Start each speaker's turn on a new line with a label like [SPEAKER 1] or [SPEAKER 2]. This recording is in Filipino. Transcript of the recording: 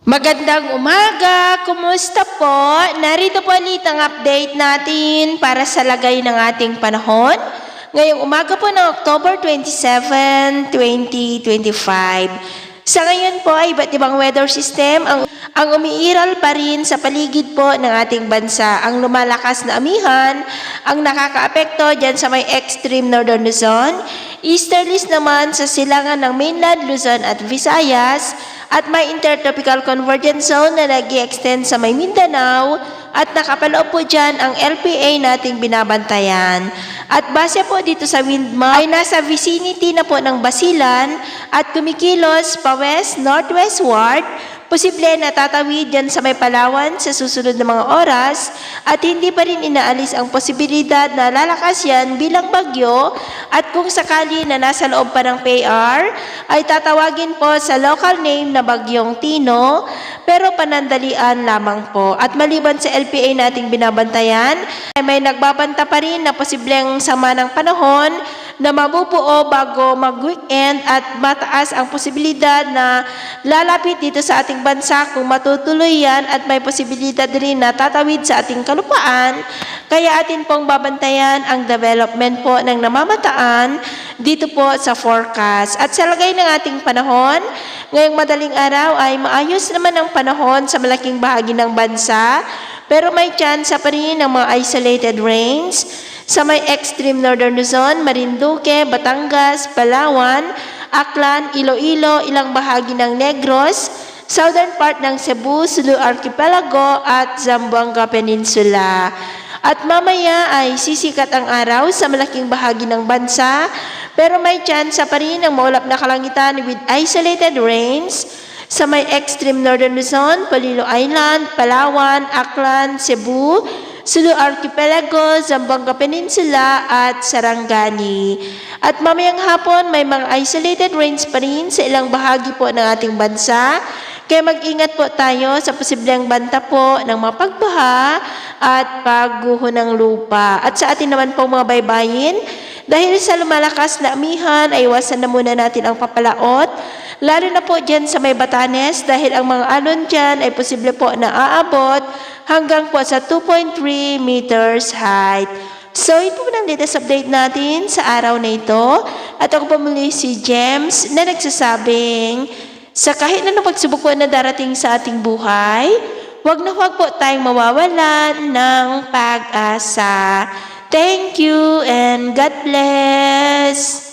[SPEAKER 1] Magandang umaga! Kumusta po? Narito po ulit ang update natin para sa lagay ng ating panahon. Ngayong umaga po ng October 27, 2025. Sa ngayon po ay iba't ibang weather system ang umiiral pa rin sa paligid po ng ating bansa. Ang lumalakas na amihan ang nakakaapekto dyan sa may extreme northern Luzon, easterlies naman sa silangan ng mainland Luzon at Visayas, at may intertropical convergence zone na nag-i-extend sa may Mindanao at nakapaloob po dyan ang LPA nating binabantayan. At base po dito sa wind map ay nasa vicinity na po ng Basilan at kumikilos pa west-northwestward. Posible na tatawid dyan sa may Palawan sa susunod na mga oras at hindi pa rin inaalis ang posibilidad na lalakas yan bilang bagyo at kung sakali na nasa loob pa ng PAR ay tatawagin po sa local name na Bagyong Tino pero panandalian lamang po. At maliban sa LPA nating binabantayan ay may nagbabanta pa rin na posibleng sama ng panahon na mabubuo bago mag-weekend at mataas ang posibilidad na lalapit dito sa ating bansa kung matutuloy yan at may posibilidad rin na tatawid sa ating kalupaan. Kaya atin pong babantayan ang development po ng namamataan dito po sa forecast. At sa lagay ng ating panahon, ngayong madaling araw ay maayos naman ang panahon sa malaking bahagi ng bansa pero may chance pa rin ng mga isolated rains sa may extreme northern Luzon, Marinduque, Batangas, Palawan, Aklan, Iloilo, ilang bahagi ng Negros, southern part ng Cebu, Sulu Archipelago at Zamboanga Peninsula. At mamaya ay sisikat ang araw sa malaking bahagi ng bansa pero may chance pa rin ng maulap na kalangitan with isolated rains sa may extreme northern Luzon, Polillo Island, Palawan, Aklan, Cebu, Sulu Archipelago, Zamboanga Peninsula at Sarangani. At mamayang hapon may mga isolated rains pa rin sa ilang bahagi po ng ating bansa. Kaya mag-ingat po tayo sa posibleng banta po ng mga pagbaha at pagguho ng lupa. At sa atin naman po mga baybayin, dahil sa lumalakas na amihan ay iwasan na muna natin ang papalaot. Lalo na po dyan sa may Batanes dahil ang mga alon dyan ay posible po na aabot hanggang po sa 2.3 meters height. So, ito po ang latest update natin sa araw na ito. At ako po muli si James na nagsasabing, sa kahit na pagsubok po na darating sa ating buhay, huwag na huwag po tayong mawawalan ng pag-asa. Thank you and God bless!